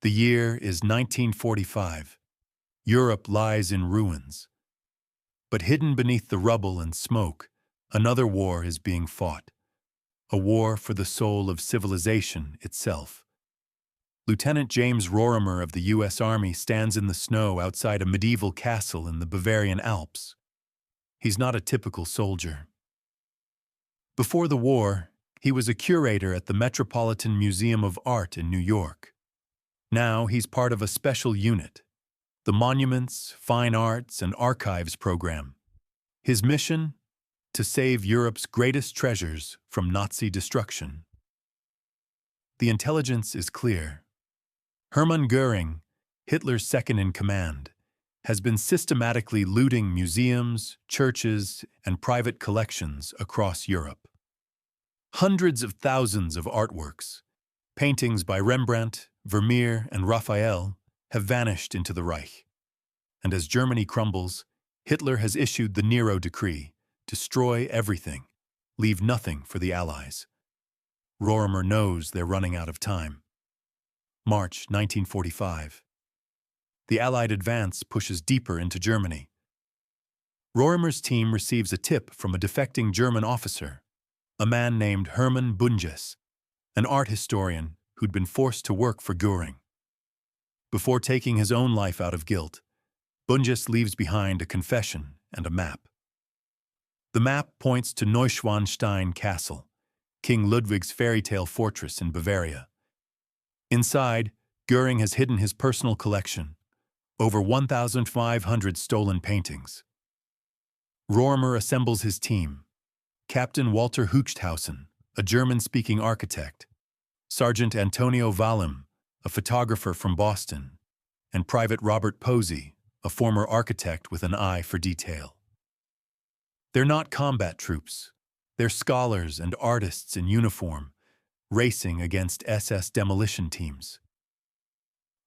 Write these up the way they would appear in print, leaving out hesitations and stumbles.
The year is 1945. Europe lies in ruins. But hidden beneath the rubble and smoke, another war is being fought. A war for the soul of civilization itself. Lieutenant James Rorimer of the U.S. Army stands in the snow outside a medieval castle in the Bavarian Alps. He's not a typical soldier. Before the war, he was a curator at the Metropolitan Museum of Art in New York. Now he's part of a special unit, the Monuments, Fine Arts, and Archives program. His mission? To save Europe's greatest treasures from Nazi destruction. The intelligence is clear. Hermann Göring, Hitler's second-in-command, has been systematically looting museums, churches, and private collections across Europe. Hundreds of thousands of artworks, paintings by Rembrandt, Vermeer, and Raphael, have vanished into the Reich. And as Germany crumbles, Hitler has issued the Nero decree: destroy everything, leave nothing for the Allies. Rorimer knows they're running out of time. March 1945. The Allied advance pushes deeper into Germany. Rorimer's team receives a tip from a defecting German officer, a man named Hermann Bunges, an art historian who'd been forced to work for Göring. Before taking his own life out of guilt, Bunges leaves behind a confession and a map. The map points to Neuschwanstein Castle, King Ludwig's fairy tale fortress in Bavaria. Inside, Göring has hidden his personal collection, over 1,500 stolen paintings. Rorimer assembles his team: Captain Walter Huchthausen, a German-speaking architect, Sergeant Antonio Vallim, a photographer from Boston, and Private Robert Posey, a former architect with an eye for detail. They're not combat troops. They're scholars and artists in uniform, racing against SS demolition teams.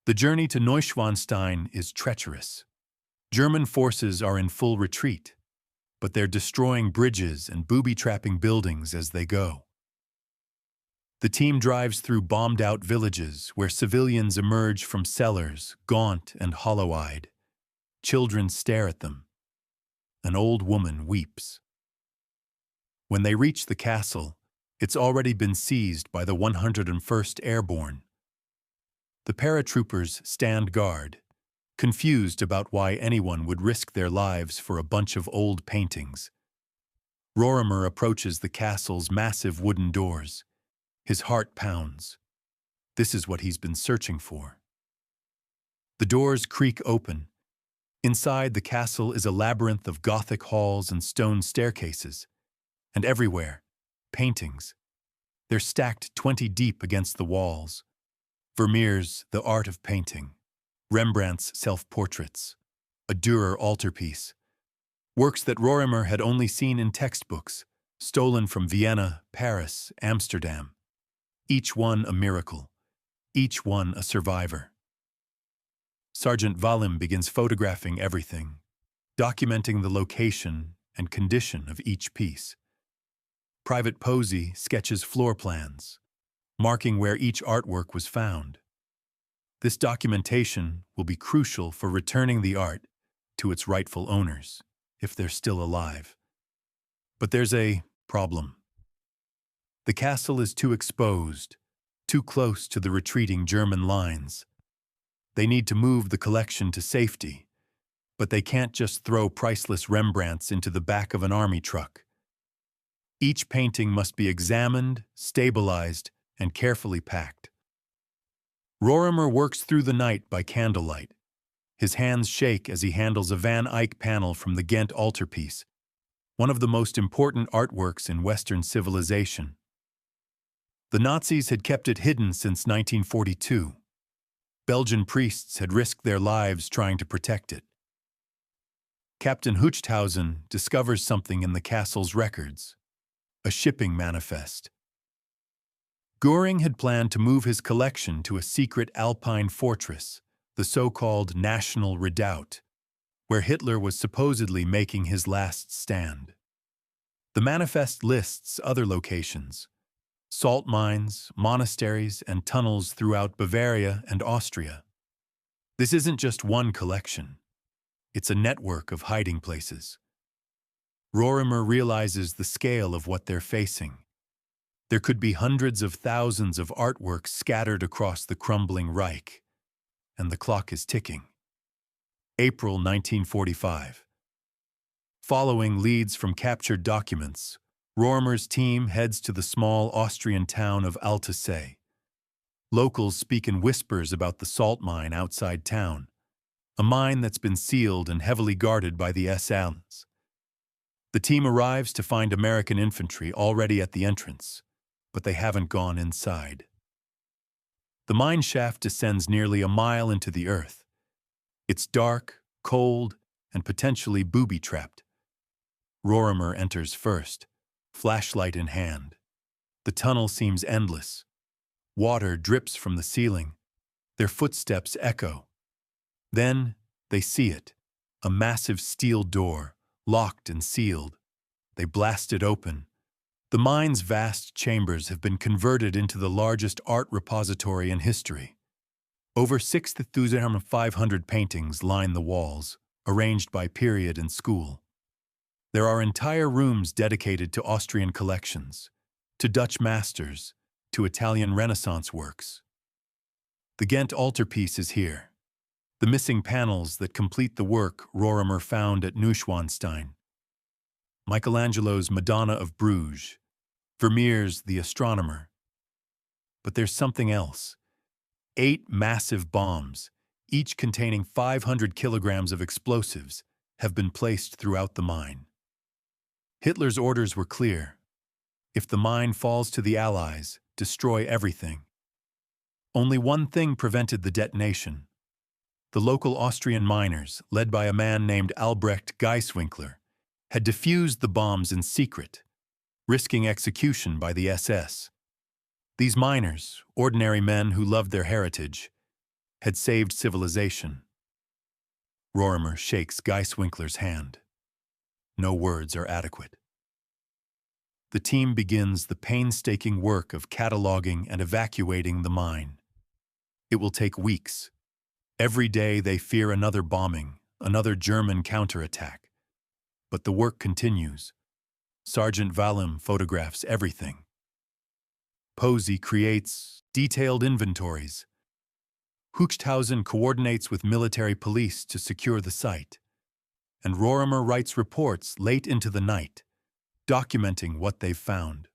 The journey to Neuschwanstein is treacherous. German forces are in full retreat, but they're destroying bridges and booby-trapping buildings as they go. The team drives through bombed-out villages where civilians emerge from cellars, gaunt and hollow-eyed. Children stare at them. An old woman weeps. When they reach the castle, it's already been seized by the 101st Airborne. The paratroopers stand guard, confused about why anyone would risk their lives for a bunch of old paintings. Rorimer approaches the castle's massive wooden doors. His heart pounds. This is what he's been searching for. The doors creak open. Inside the castle is a labyrinth of Gothic halls and stone staircases. And everywhere, paintings. They're stacked 20 deep against the walls. Vermeer's The Art of Painting, Rembrandt's self-portraits, a Dürer altarpiece, works that Rorimer had only seen in textbooks, stolen from Vienna, Paris, Amsterdam. Each one a miracle, each one a survivor. Sergeant Vallim begins photographing everything, documenting the location and condition of each piece. Private Posey sketches floor plans, marking where each artwork was found. This documentation will be crucial for returning the art to its rightful owners, if they're still alive. But there's a problem. The castle is too exposed, too close to the retreating German lines. They need to move the collection to safety, but they can't just throw priceless Rembrandts into the back of an army truck. Each painting must be examined, stabilized, and carefully packed. Rorimer works through the night by candlelight. His hands shake as he handles a Van Eyck panel from the Ghent altarpiece, one of the most important artworks in Western civilization. The Nazis had kept it hidden since 1942. Belgian priests had risked their lives trying to protect it. Captain Huchthausen discovers something in the castle's records: a shipping manifest. Göring had planned to move his collection to a secret Alpine fortress, the so-called National Redoubt, where Hitler was supposedly making his last stand. The manifest lists other locations: salt mines, monasteries, and tunnels throughout Bavaria and Austria. This isn't just one collection. It's a network of hiding places. Rorimer realizes the scale of what they're facing. There could be hundreds of thousands of artworks scattered across the crumbling Reich, and the clock is ticking. April 1945. Following leads from captured documents, Rorimer's team heads to the small Austrian town of Altaussee. Locals speak in whispers about the salt mine outside town, a mine that's been sealed and heavily guarded by the SS. The team arrives to find American infantry already at the entrance, but they haven't gone inside. The mine shaft descends nearly a mile into the earth. It's dark, cold, and potentially booby-trapped. Rorimer enters first, flashlight in hand. The tunnel seems endless. Water drips from the ceiling. Their footsteps echo. Then they see it, a massive steel door, locked and sealed. They blast it open. The mine's vast chambers have been converted into the largest art repository in history. Over 6,500 paintings line the walls, arranged by period and school. There are entire rooms dedicated to Austrian collections, to Dutch masters, to Italian Renaissance works. The Ghent altarpiece is here, the missing panels that complete the work Rorimer found at Neuschwanstein. Michelangelo's Madonna of Bruges, Vermeer's The Astronomer. But there's something else. 8 massive bombs, each containing 500 kilograms of explosives, have been placed throughout the mine. Hitler's orders were clear. If the mine falls to the Allies, destroy everything. Only one thing prevented the detonation. The local Austrian miners, led by a man named Albrecht Geiswinkler, had defused the bombs in secret, risking execution by the SS. These miners, ordinary men who loved their heritage, had saved civilization. Rorimer shakes Geiswinkler's hand. No words are adequate. The team begins the painstaking work of cataloging and evacuating the mine. It will take weeks. Every day they fear another bombing, another German counterattack. But the work continues. Sergeant Valem photographs everything. Posey creates detailed inventories. Huchthausen coordinates with military police to secure the site. And Rorimer writes reports late into the night, documenting what they've found.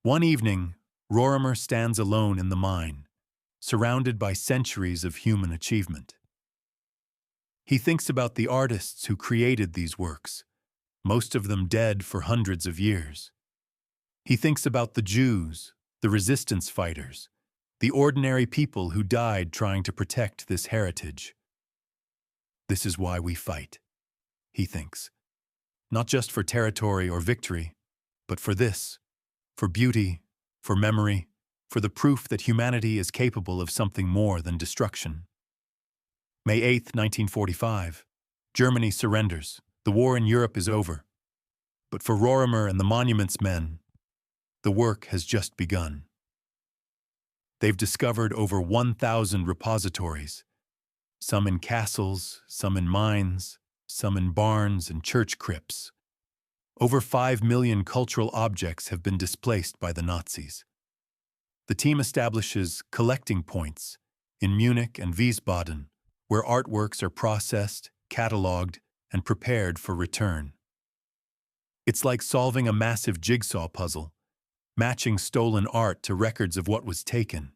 One evening, Rorimer stands alone in the mine, surrounded by centuries of human achievement. He thinks about the artists who created these works, most of them dead for hundreds of years. He thinks about the Jews, the resistance fighters, the ordinary people who died trying to protect this heritage. This is why we fight, he thinks. Not just for territory or victory, but for this, for beauty, for memory, for the proof that humanity is capable of something more than destruction. May 8, 1945. Germany surrenders. The war in Europe is over. But for Rorimer and the Monuments men, the work has just begun. They've discovered over 1,000 repositories, some in castles, some in mines, some in barns and church crypts. Over 5 million cultural objects have been displaced by the Nazis. The team establishes collecting points in Munich and Wiesbaden, where artworks are processed, catalogued, and prepared for return. It's like solving a massive jigsaw puzzle, matching stolen art to records of what was taken,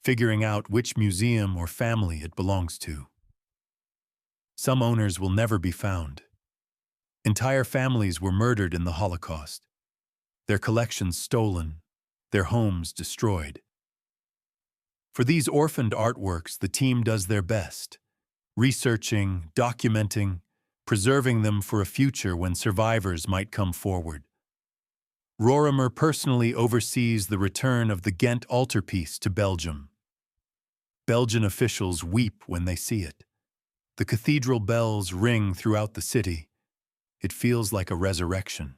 figuring out which museum or family it belongs to. Some owners will never be found. Entire families were murdered in the Holocaust, their collections stolen, their homes destroyed. For these orphaned artworks, the team does their best, researching, documenting, preserving them for a future when survivors might come forward. Rorimer personally oversees the return of the Ghent altarpiece to Belgium. Belgian officials weep when they see it. The cathedral bells ring throughout the city. It feels like a resurrection.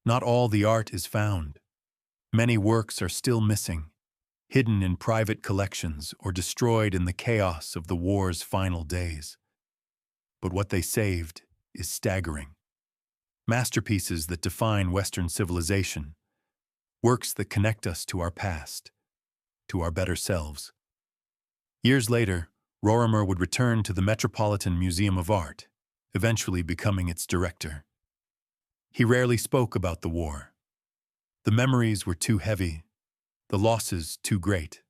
Not all the art is found. Many works are still missing, hidden in private collections or destroyed in the chaos of the war's final days. But what they saved is staggering. Masterpieces that define Western civilization, works that connect us to our past, to our better selves. Years later, Rorimer would return to the Metropolitan Museum of Art, eventually becoming its director. He rarely spoke about the war. The memories were too heavy, the losses too great.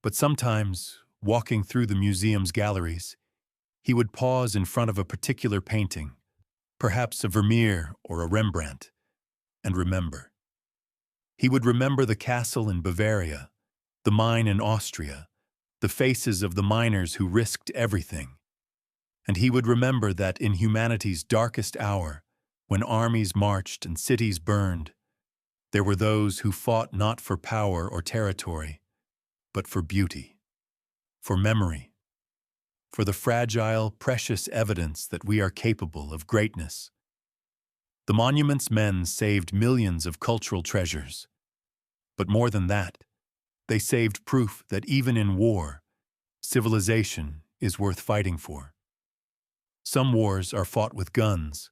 But sometimes, walking through the museum's galleries, he would pause in front of a particular painting, perhaps a Vermeer or a Rembrandt, and remember. He would remember the castle in Bavaria, the mine in Austria, the faces of the miners who risked everything. And he would remember that in humanity's darkest hour, when armies marched and cities burned, there were those who fought not for power or territory, but for beauty, for memory, for the fragile, precious evidence that we are capable of greatness. The monument's men saved millions of cultural treasures. But more than that, they saved proof that even in war, civilization is worth fighting for. Some wars are fought with guns,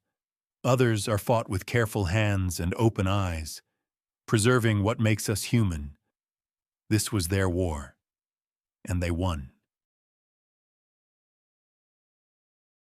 others are fought with careful hands and open eyes, preserving what makes us human. This was their war, and they won.